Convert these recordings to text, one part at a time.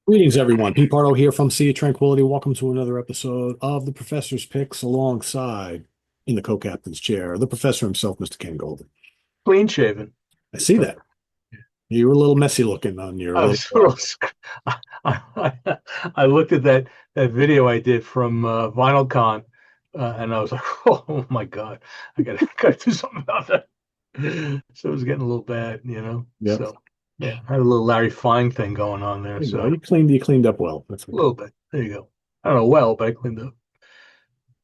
Greetings, everyone. Pete Pardo here from Sea of Tranquility. Welcome to another episode of the Professor's Picks alongside, in the co-captain's chair, the professor himself, Mr. Ken Golden. Clean shaven. I see that. You were a little messy looking on your I little. was sort of, I looked at that video I did from VinylCon, and I was like, oh my God, I gotta do something about that. So it was getting a little bad. Yeah, So yeah, I had a little Larry Fine thing going on there. there you go. So You cleaned up well. That's a what. little bit. There you go. I don't know well, but I cleaned up.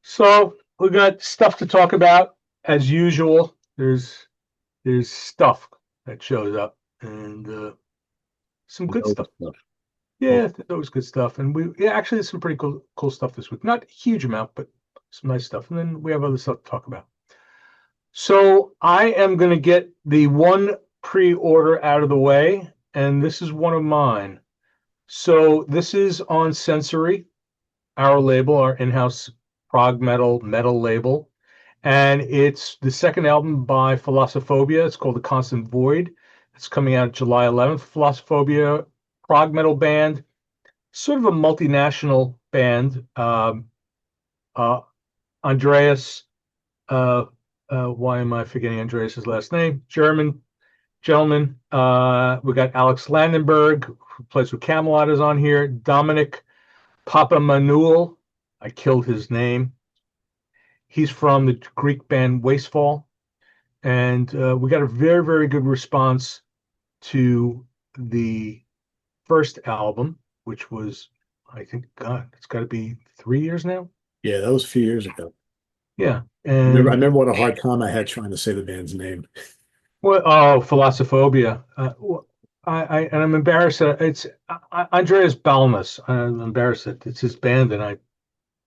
So we got stuff to talk about as usual. There's stuff that shows up and some good stuff. Stuff. Yeah, there's always good stuff, and actually there's some pretty cool stuff this week. Not a huge amount, but some nice stuff. And then we have other stuff to talk about. So I am going to get the one pre-order out of the way, and this is one of mine. So this is on Sensory, our label, our in-house prog metal label, and it's the second album by Philosophobiya. It's called The Constant Void. It's coming out July 11th. Philosophobiya, prog metal band, sort of a multinational band. Uh, Andreas, uh, why am I forgetting Andreas's last name? German gentleman. We got Alex Landenberg, who plays with Camelot, is on here. Dominic Papamanuel, I killed his name. He's from the Greek band Wastefall. And we got a very, very good response to the first album, which was, I think, God, it's got to be 3 years now. Yeah, that was a few years ago. Yeah, I and remember what a hard time I had trying to say the band's name. well, oh, Philosophobiya. And I'm embarrassed that it's Andreas Balmas. I'm embarrassed that it's his band, and I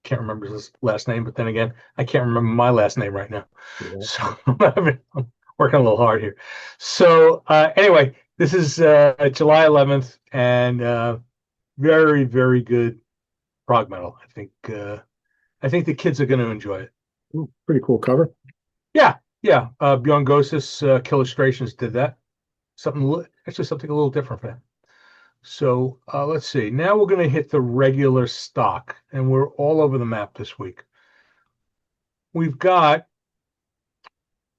can't remember his last name. But then again, I can't remember my last name right now, Yeah. so I'm working a little hard here. So anyway, this is July 11th, and very, very good prog metal. I think the kids are going to enjoy it. Ooh, pretty cool cover. Yeah, yeah. Bjorn Gossis, Illustrations did that. Actually something a little different for them. So let's see. Now we're going to hit the regular stock, and we're all over the map this week. We've got,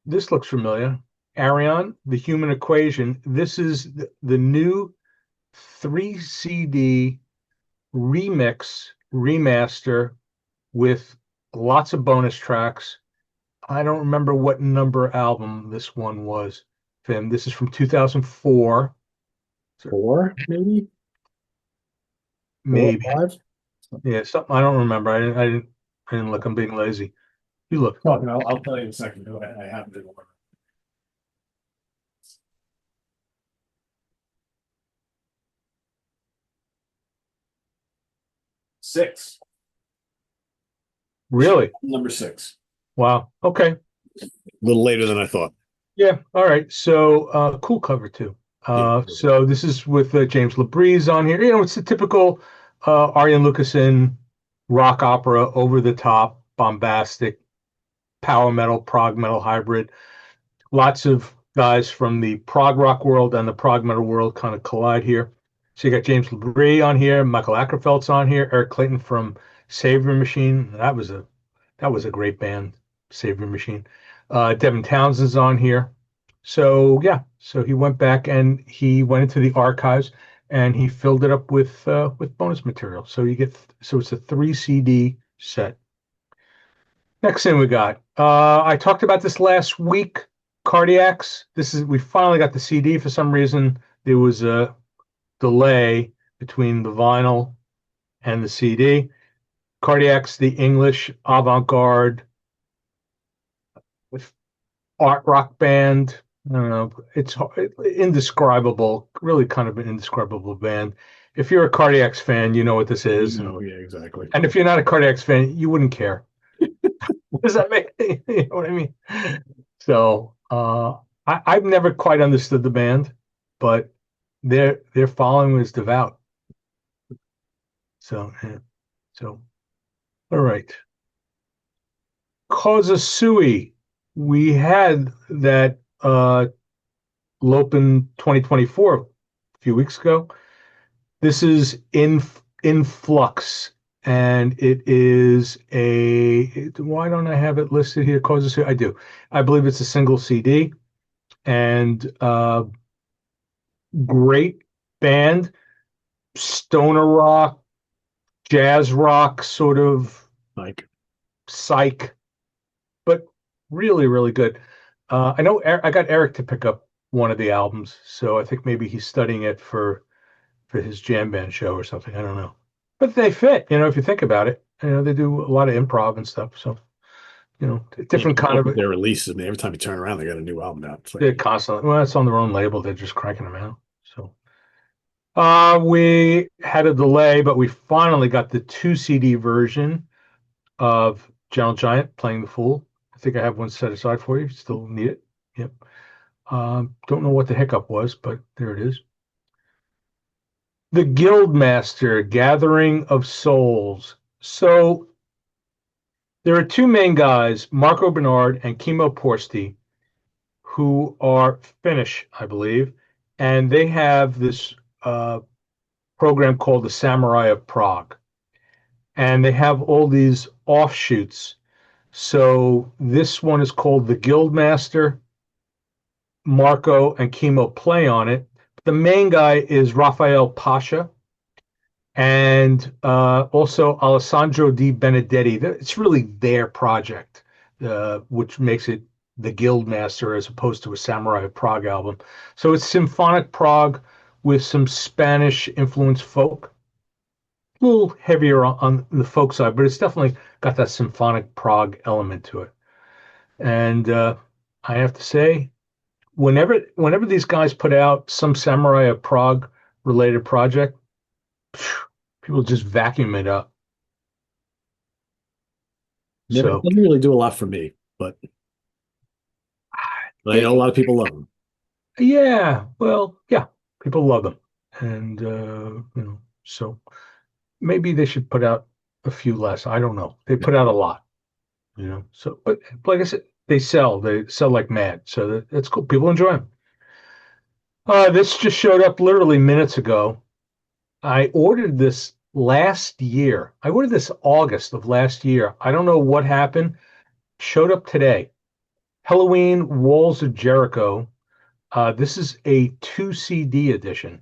this looks familiar. Arion, The Human Equation. This is the new 3 CD remix, remaster with lots of bonus tracks. I don't remember what number album this one was. Tim, this is from 2004. Four, maybe four, Maybe. five. Yeah, something I don't remember. I didn't look. I'm being lazy. You look. Talking. I'll tell you in a second. I have it in order. Six. Really? Number six. Wow. Okay. A little later than I thought. Yeah. All right. So cool cover too. Yeah. So this is with James LaBrie's on here. It's the typical Arjen Lucassen rock opera, over the top, bombastic, power metal, prog metal hybrid. Lots of guys from the prog rock world and the prog metal world kind of collide here. So you got James LaBrie on here, Michael Ackerfeld's on here, Eric Clayton from Savior Machine. That was a great band, Savior Machine. Devin Townsend's on here. So yeah, so he went back and he went into the archives and he filled it up with bonus material. So it's a 3 CD set. Next thing we got, I talked about this last week. Cardiacs. We finally got the CD. For some reason, there was a delay between the vinyl and the CD. Cardiacs, the English avant-garde with art rock band. I don't know. It's indescribable, really kind of an indescribable band. If you're a Cardiacs fan, you know what this is. No, yeah, exactly. And if you're not a Cardiacs fan, you wouldn't care. Does that make you know what I mean? So I've never quite understood the band, but their following is devout. So yeah. So all right. Kozasui. We had that Lopen 2024 a few weeks ago. This is in flux, and it is why don't I have it listed here? Causes I do. I believe it's a single CD, and great band, stoner rock, jazz rock, sort of Like, psych, but really, really good. I know I got Eric to pick up one of the albums, so I think maybe he's studying it for his jam band show or something. I don't know, but they fit. If you think about it, they do a lot of improv and stuff. So yeah, different kind look of at their releases. I mean, every time you turn around, they got a new album out. It's like, they're constantly. Well, it's on their own label. They're just cranking them out. So we had a delay, but we finally got the two CD version of Gentle Giant playing the Fool. I think I have one set aside for you. Still need it. Yep. Don't know what the hiccup was, but there it is. The Guildmaster, Gathering of Souls. So there are two main guys, Marco Bernard and Kimo Porsti, who are Finnish, I believe, and they have this program called the Samurai of Prague, and they have all these offshoots. So this one is called the Guildmaster. Marco and Kimo play on it. The main guy is Rafael Pasha and also Alessandro Di Benedetti. It's really their project, which makes it the Guildmaster as opposed to a Samurai of Prague album. So it's symphonic prog with some Spanish influenced folk, a little heavier on the folk side, but it's definitely got that symphonic prog element to it. And I have to say, whenever these guys put out some Samurai of Prague related project, people just vacuum it up. never So doesn't really do a lot for me, but I know a lot of people love them. yeah, well, yeah, people love them, and so maybe they should put out a few less. I don't know. They put out a lot, So, but like I said, they sell like mad. So that's cool. People enjoy them. This just showed up literally minutes ago. I ordered this last year. I ordered this August of last year. I don't know what happened. Showed up today. Halloween Walls of Jericho. This is a 2 CD edition.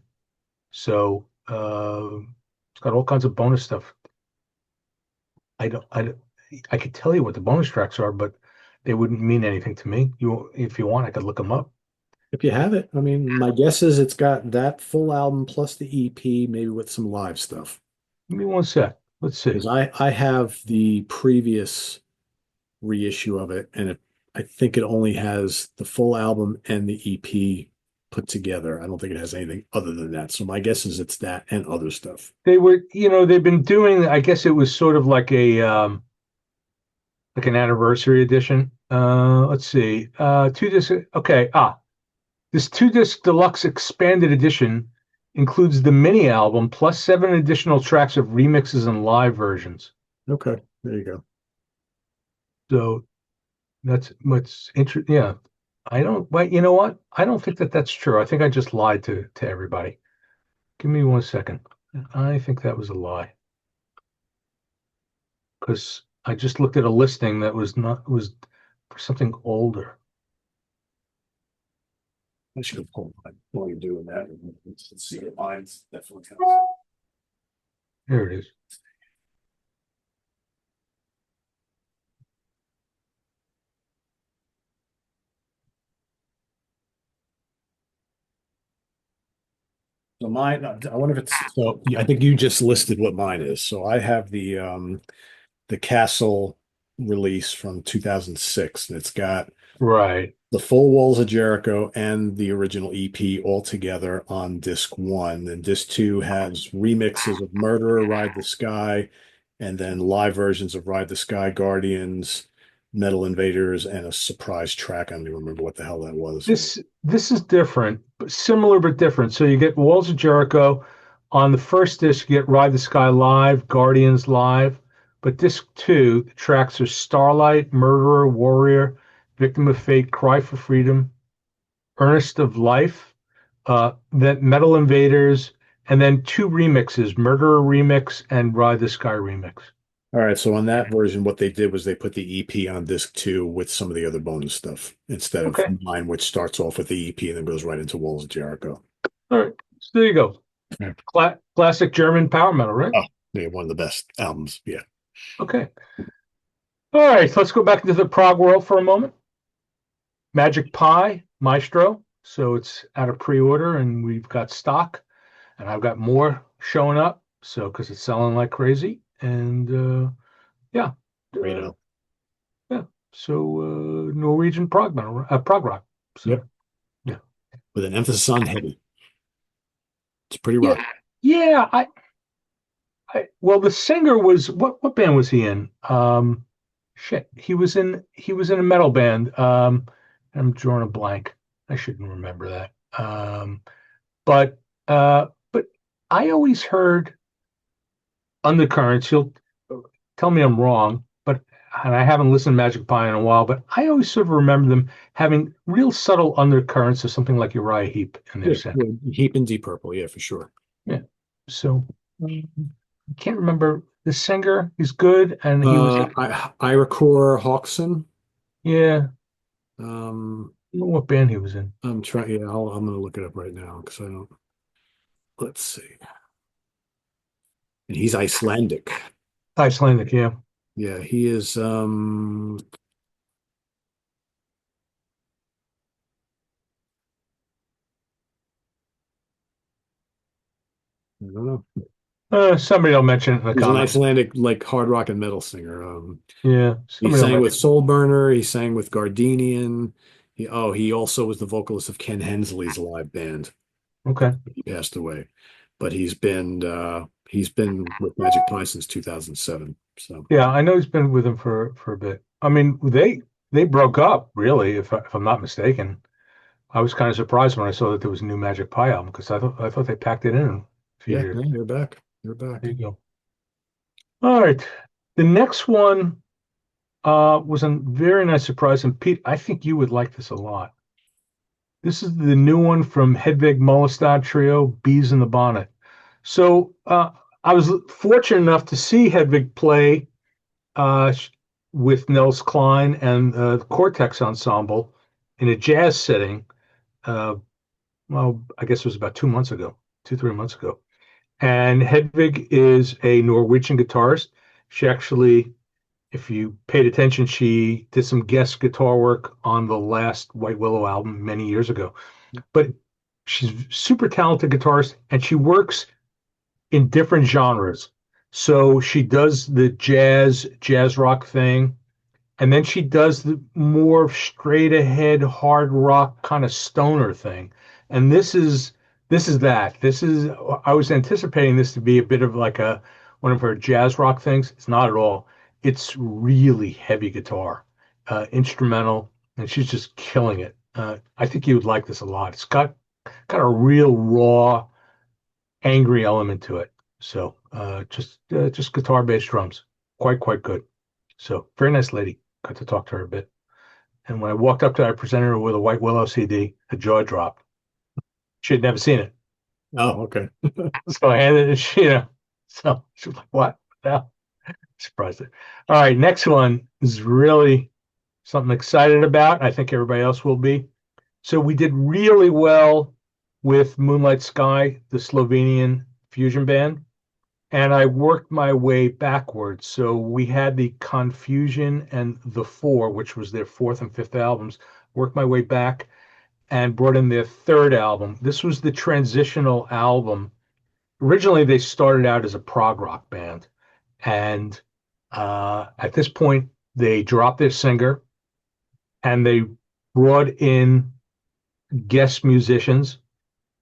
So it's got all kinds of bonus stuff. I could tell you what the bonus tracks are, but they wouldn't mean anything to me. If you want, I could look them up. If you have it, I mean, my guess is it's got that full album plus the EP, maybe with some live stuff. Give me one sec. Let's see. Because I have the previous reissue of it, and I think it only has the full album and the EP put together. I don't think it has anything other than that. So my guess is it's that and other stuff. They've been doing, I guess it was sort of like an anniversary edition. Let's see. Two disc. Okay. This 2-disc deluxe expanded edition includes the mini album plus 7 additional tracks of remixes and live versions. Okay, there you go. So that's what's interesting. Yeah. I don't, but you know what? I don't think that that's true. I think I just lied to everybody. Give me one second. I think that was a lie because I just looked at a listing that was for something older. I should have pulled mine while you're doing that. Let's see if mine's definitely has. There it is. So mine, I wonder if it's so yeah, I think you just listed what mine is. So I have the Castle release from 2006, and it's got Right. the full Walls of Jericho and the original EP all together on disc one. And disc two has remixes of Murderer, Ride the Sky, and then live versions of Ride the Sky, Guardians, Metal Invaders, and a surprise track. I don't even remember what the hell that was. This is different, but similar but different. So you get Walls of Jericho. On the first disc, you get Ride the Sky Live, Guardians Live. But disc two, the tracks are Starlight, Murderer, Warrior, Victim of Fate, Cry for Freedom, Earnest of Life, then Metal Invaders, and then two remixes, Murderer remix and Ride the Sky remix. All right, so on that version, what they did was they put the EP on disc two with some of the other bonus stuff instead of Okay. mine, which starts off with the EP and then goes right into Walls of Jericho. All right. So there you go. Yeah. Classic German power metal, right? Oh, yeah, one of the best albums. Yeah. Okay. All right. So let's go back into the prog world for a moment. Magic Pi Maestro. So it's out of pre-order and we've got stock and I've got more showing up. So because it's selling like crazy. And yeah. Great Uh, album. yeah. So Norwegian prog metal, prog rock. So Yep. yeah. With an emphasis on heavy. It's pretty Yeah. rock. Yeah. Well, the singer was what band was he in? Shit. He was in a metal band. I'm drawing a blank. I shouldn't remember that. But but I always heard undercurrents. You'll tell me I'm wrong, but and I haven't listened to Magic Pie in a while, but I always sort of remember them having real subtle undercurrents of something like Uriah Heep in their Yeah, sound. yeah, Heap and Deep Purple. Yeah, for sure. Yeah. So I can't remember the singer. He's good, and he was Ira Core Hawkson. yeah. Um, I don't know what band he was in. I'm trying. Yeah, I'm gonna look it up right now because I don't. Let's see. And he's Icelandic. Icelandic, yeah. Yeah, he is. I don't know. Somebody will mention it in the He's an comments. Icelandic like hard rock and metal singer. Yeah, He somebody will sang with mention. Soulburner. He sang with Gardenian. He also was the vocalist of Ken Hensley's live band. Okay. He passed away, but he's been with Magic Pie since 2007. So Yeah, I know he's been with him for a bit. I mean, they broke up, really, if I'm not mistaken. I was kind of surprised when I saw that there was a new Magic Pie album because I thought they packed it in a few yeah, years. no, they're back. They're There back. you go. All right. The next one was a very nice surprise, and Pete, I think you would like this a lot. This is the new one from Hedvig Mollestad Trio, Bees in the Bonnet. So I was fortunate enough to see Hedvig play uh, with Nels Klein and the Cortex Ensemble in a jazz setting. Uh, well, I guess it was about 2 months ago, 3 months ago. And Hedvig is a Norwegian guitarist. She actually, if you paid attention, she did some guest guitar work on the last White Willow album many years ago. But she's super talented guitarist, and she works in different genres. So she does the jazz rock thing, and then she does the more straight ahead hard rock kind of stoner thing. And this is that. This is I was anticipating this to be a bit of like a one of her jazz rock things. It's not at all. It's really heavy guitar, instrumental, and she's just killing it. I think you would like this a lot. It's got a real raw angry element to it. So just guitar bass drums, quite good. So very nice lady. Got to talk to her a bit. And when I walked up to her, I presented her with a White Willow CD. Her jaw dropped. She had never seen it, Oh, okay. so I handed it. So she was like, "What?" Yeah, surprised her. All right, next one is really something excited about. I think everybody else will be. So we did really well with Moonlight Sky, the Slovenian fusion band. And I worked my way backwards. So we had the Confusion and the Four, which was their fourth and fifth albums, worked my way back and brought in their third album. This was the transitional album. Originally, they started out as a prog rock band. And at this point, they dropped their singer and they brought in guest musicians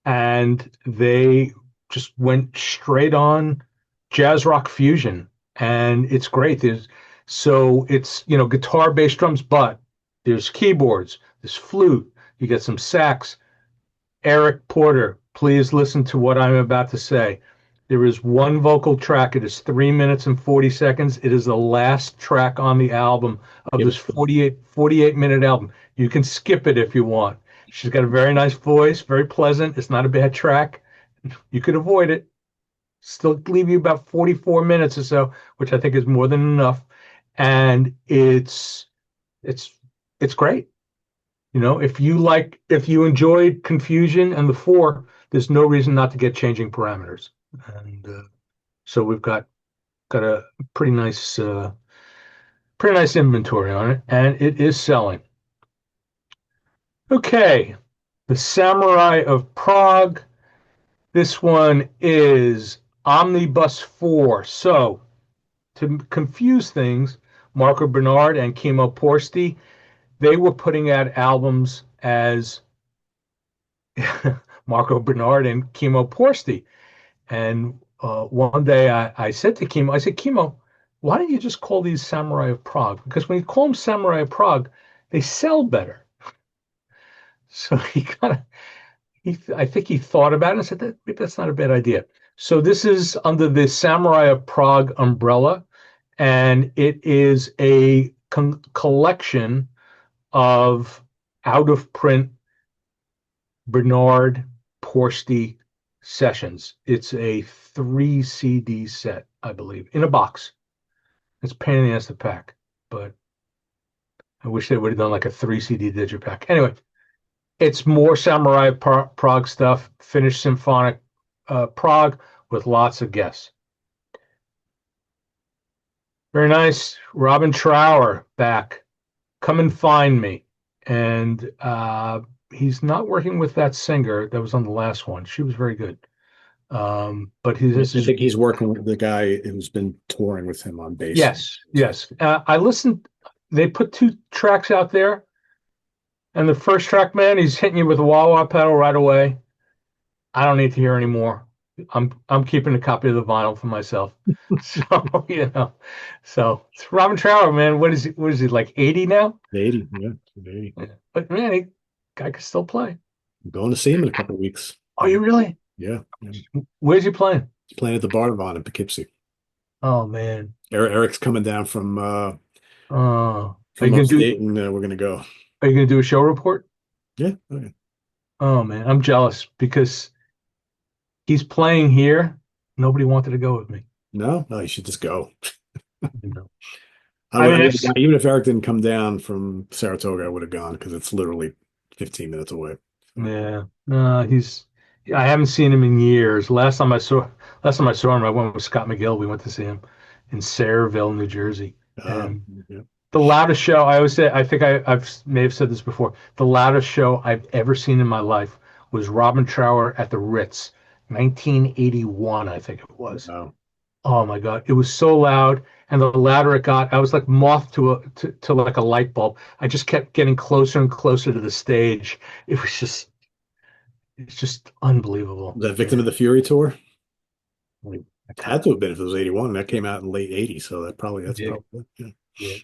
and they just went straight on jazz rock fusion, and it's great. It's guitar, bass, drums, but there's keyboards, there's flute, you get some sax. Eric Porter, please listen to what I'm about to say. There is one vocal track. It is 3 minutes and 40 seconds. It is the last track on the album of Yep. this 48-minute album. You can skip it if you want. She's got a very nice voice, very pleasant. It's not a bad track. You could avoid it. Still leave you about 44 minutes or so, which I think is more than enough. And it's it's great. If you enjoyed Confusion and the Four, there's no reason not to get changing parameters. And so we've got a pretty nice inventory on it, and it is selling. Okay, the Samurai of Prague. This one is Omnibus 4. So to confuse things, Marco Bernard and Kimo Porsti, they were putting out albums as Marco Bernard and Kimo Porsti. And one day I said to Kimo, I said, Kimo, why don't you just call these Samurai of Prague? Because when you call them Samurai of Prague, they sell better. So I think he thought about it and said that maybe that's not a bad idea. So this is under the Samurai of Prague umbrella, and it is a collection of out of print Bernard Porsti sessions. It's a 3 CD set, I believe, in a box. It's a pain in the ass to pack, but I wish they would have done like a 3 CD digipack. Anyway, it's more Samurai Prague stuff, finished symphonic Prague with lots of guests. Very nice. Robin Trower back. Come and Find Me. And he's not working with that singer that was on the last one. She was very good. But I this is think he's working with the guy who's been touring with him on bass. yes. I listened. They put 2 tracks out there, and the first track, man, he's hitting you with a wah-wah pedal right away. I don't need to hear any more. I'm keeping a copy of the vinyl for myself. So so it's Robin Trower, man. What is he like 80 now? 80, yeah, 80. Yeah. But man, guy can still play. I'm going to see him in a couple of weeks. Oh, you really? Yeah, yeah. Where's he playing? He's playing at the Bardavon in Poughkeepsie. Oh man. Eric's coming down Are you from gonna do upstate, and we're gonna go. are you gonna do a show report? Yeah, okay. Oh man, I'm jealous because he's playing here. Nobody wanted to go with me. No, no, you should just go. You know. I I would, I mean, would have gone, even if Eric didn't come down from Saratoga, I would have gone because it's literally 15 minutes away. So, yeah. I haven't seen him in years. Last time I saw him, I went with Scott McGill. We went to see him in Sayreville, New Jersey. And yeah. the loudest show, I always say, I think I've may have said this before, the loudest show I've ever seen in my life was Robin Trower at the Ritz, 1981, I think it was. Wow. Oh my God, it was so loud, and the louder it got, I was like moth to like a light bulb. I just kept getting closer and closer to the stage. It's just unbelievable. Was that Victim of the Fury tour? Like, Had to have been if it was 81. That came out in late 80s, so that's yeah, probably yeah. yeah.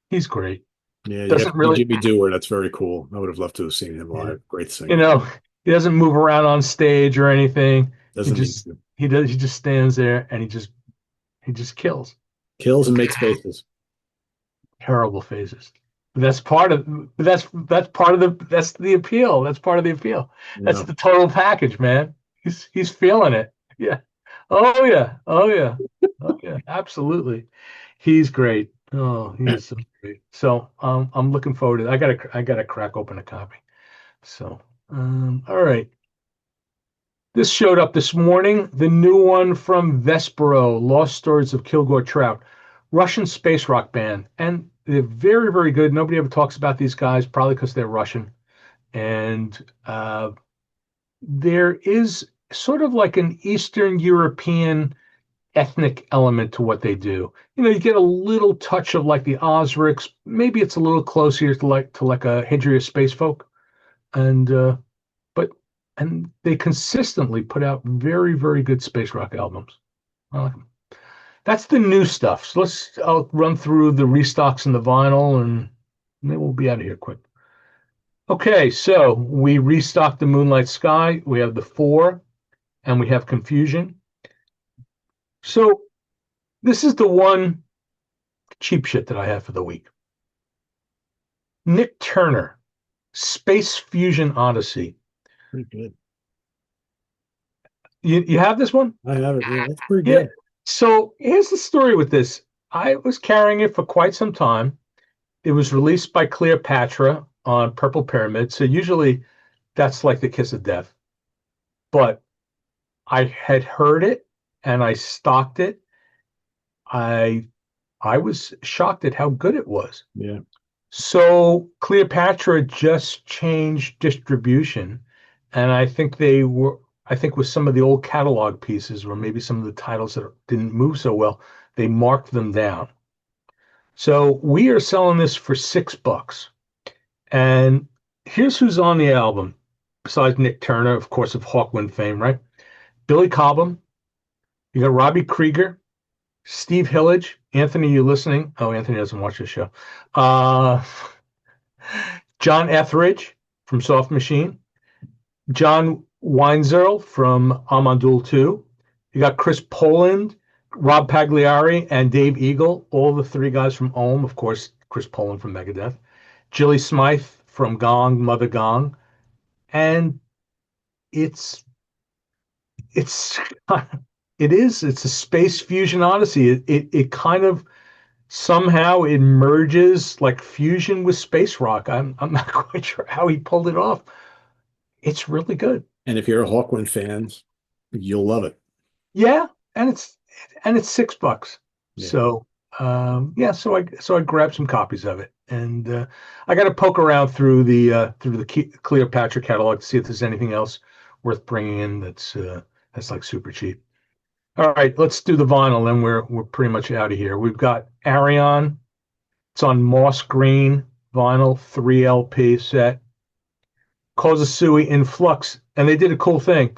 He's great. Yeah, you got Doesn't really, Jimmy Dewar. That's very cool. I would have loved to have seen him yeah. live. Great you singer. know, he doesn't move around on stage or anything. He Doesn't need just to. he just stands there and he just kills. Kills and makes faces. Terrible phases. That's part of that's part of that's the appeal. That's part of the appeal. That's No. the total package, man. He's feeling it. Yeah. Oh yeah. Oh yeah. Oh yeah. Absolutely. He's great. Oh, he is so great. So I'm looking forward to it. I gotta crack open a copy. So all right. This showed up this morning. The new one from Vespero, Lost Stories of Kilgore Trout, Russian space rock band, and they're very, very good. Nobody ever talks about these guys, probably because they're Russian. And there is sort of like an Eastern European ethnic element to what they do. You get a little touch of like the Osrics. Maybe it's a little closer to like a Hydria Space Folk, and but and they consistently put out very, very good space rock albums. I like 'em. That's the new stuff. So I'll run through the restocks and the vinyl, and then we'll be out of here quick. Okay, so we restocked the Moonlight Sky. We have the Four, and we have Confusion. So this is the one cheap shit that I have for the week. Nick Turner, Space Fusion Odyssey. Pretty good. You have this one? I have it. Yeah, it's pretty Yeah. good. So here's the story with this. I was carrying it for quite some time. It was released by Cleopatra on Purple Pyramid. So usually that's like the kiss of death. But I had heard it and I stocked it. I I was shocked at how good it was. Yeah. So Cleopatra just changed distribution, and I think with some of the old catalog pieces, or maybe some of the titles that didn't move so well, they marked them down. So we are selling this for $6. And here's who's on the album, besides Nick Turner, of course, of Hawkwind fame, right? Billy Cobham, you got Robbie Krieger, Steve Hillage, Anthony, you listening? Oh, Anthony doesn't watch this show. Uh, John Etheridge from Soft Machine, John Weinzierl from Amadul 2. You got Chris Poland, Rob Pagliari, and Dave Eagle, all the three guys from Ohm, of course, Chris Poland from Megadeth, Jilly Smythe from Gong, Mother Gong, and it's it's it's a space fusion odyssey. It kind of somehow it merges like fusion with space rock. I'm not quite sure how he pulled it off. It's really good. And if you're a Hawkwind fan, you'll love it. Yeah, and it's $6. Yeah. So yeah, so I grabbed some copies of it, and I got to poke around through the Cleopatra catalog to see if there's anything else worth bringing in that's like super cheap. All right, let's do the vinyl, then we're pretty much out of here. We've got Arion. It's on moss green vinyl, 3 LP set. Kozasui in Flux, and they did a cool thing.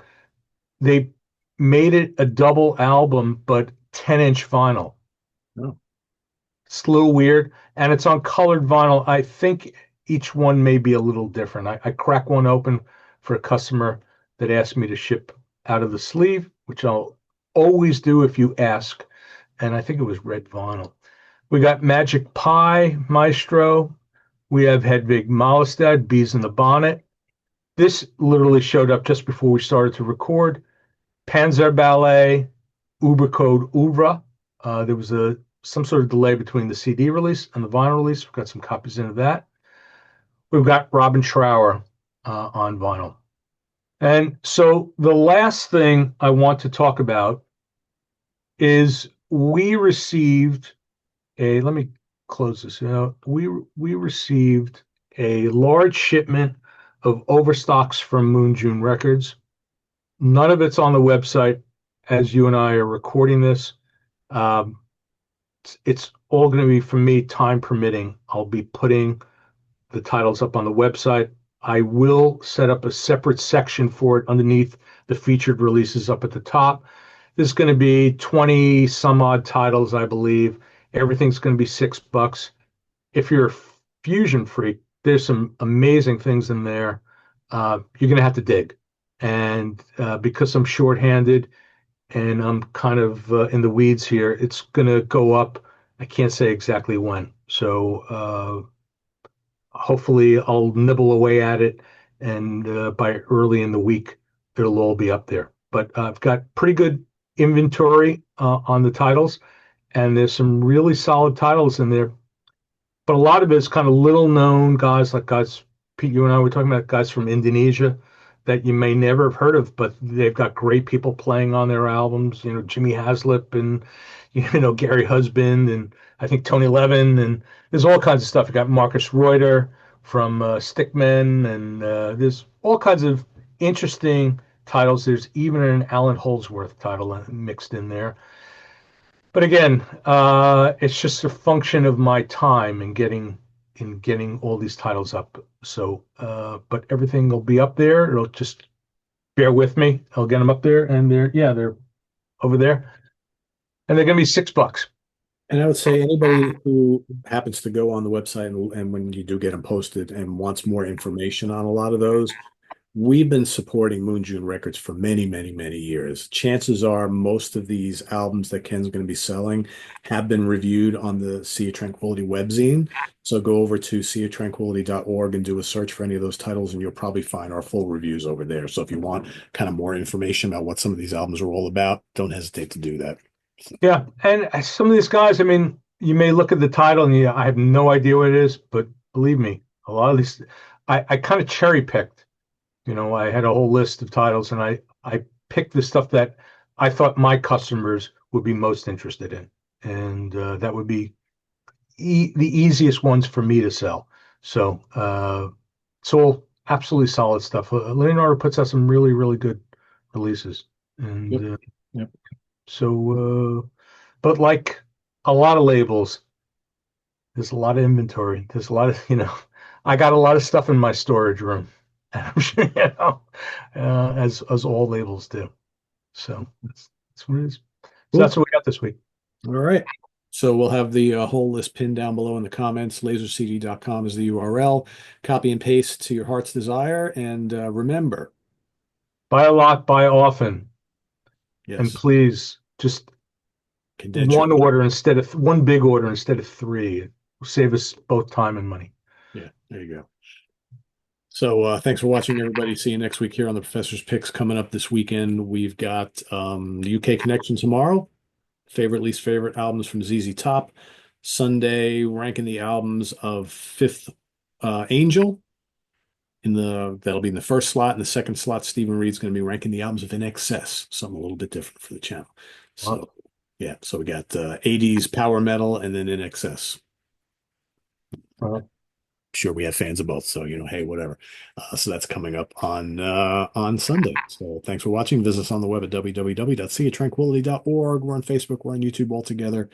They made it a double album, but 10-inch vinyl. Oh, It's a little weird, and it's on colored vinyl. I think each one may be a little different. I crack one open for a customer that asked me to ship out of the sleeve, which I'll always do if you ask. And I think it was red vinyl. We got Magic Pie, Maestro. We have Hedvig Malmstad, Bees in the Bonnet. This literally showed up just before we started to record. Panzer Ballet, Ubercode Uvra. There was some sort of delay between the CD release and the vinyl release. We've got some copies into that. We've got Robin Trower on vinyl. And so the last thing I want to talk about is we received let me close this out. We received a large shipment of overstocks from Moon June Records. None of it's on the website as you and I are recording this. Um, it's all going to be, for me, time permitting. I'll be putting the titles up on the website. I will set up a separate section for it underneath the featured releases up at the top. There's going to be 20 some odd titles, I believe. Everything's going to be $6. If you're a fusion freak, there's some amazing things in there. You're going to have to dig. And because I'm shorthanded and I'm kind of in the weeds here, it's going to go up. I can't say exactly when. So hopefully I'll nibble away at it. And by early in the week, it'll all be up there. But I've got pretty good inventory on the titles. And there's some really solid titles in there. But a lot of it is kind of little known guys, like guys, Pete, you and I were talking about guys from Indonesia that you may never have heard of, but they've got great people playing on their albums. You know, Jimmy Haslip and, Gary Husband and I think Tony Levin. And there's all kinds of stuff. You got Marcus Reuter from Stickmen, and there's all kinds of interesting titles. There's even an Alan Holdsworth title mixed in there. But again, it's just a function of my time in getting all these titles up. So, but everything will be up there. It'll just bear with me. I'll get them up there, and they're over there, and they're gonna be $6. and I would say anybody who happens to go on the website and when you do get them posted and wants more information on a lot of those, we've been supporting Moon June Records for many, many, many years. Chances are most of these albums that Ken's going to be selling have been reviewed on the Sea of Tranquility webzine. So go over to seaoftranquility.org and do a search for any of those titles, and you'll probably find our full reviews over there. So if you want kind of more information about what some of these albums are all about, don't hesitate to do that. Yeah, and some of these guys, I mean, you may look at the title and I have no idea what it is, but believe me, a lot of these, I kind of cherry picked. I had a whole list of titles, and I picked the stuff that I thought my customers would be most interested in, and that would be the easiest ones for me to sell. So it's all absolutely solid stuff. Leonardo puts out some really, really good releases, Yep. and Yep. but like a lot of labels, there's a lot of inventory. There's a lot of, I got a lot of stuff in my storage room. I'm sure, as all labels do. So that's what it is. So Cool. that's what we got this week. All right. So we'll have the whole list pinned down below in the comments. Lasercd.com is the URL. Copy and paste to your heart's desire. And remember, Buy a lot, buy often, and yes, please just condense your. one big order instead of three. It will save us both time and money. Yeah, there you go. So thanks for watching, everybody. See you next week here on the Professor's Picks. Coming up this weekend, we've got the UK Connection tomorrow. Favorite, least favorite albums from ZZ Top. Sunday, ranking the albums of Fifth Angel. That'll be in the first slot. In the second slot, Stephen Reed's going to be ranking the albums of In Excess, something a little bit different for the channel. Wow. So yeah, so we got 80s power metal and then In Excess. Sure, we have fans of both, so hey, whatever. So that's coming up on Sunday. So thanks for watching. Visit us on the web at www.seaoftranquility.org. We're on Facebook, we're on YouTube all together,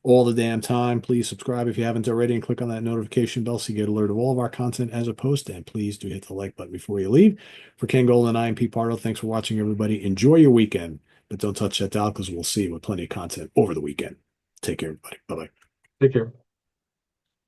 all the damn time. Please subscribe if you haven't already, and click on that notification bell so you get alert of all of our content as a post. And please do hit the like button before you leave. For Ken Golden, I am Pete Pardo. Thanks for watching, everybody. Enjoy your weekend, but don't touch that dial because we'll see you with plenty of content over the weekend. Take care, everybody. Bye bye. Take care.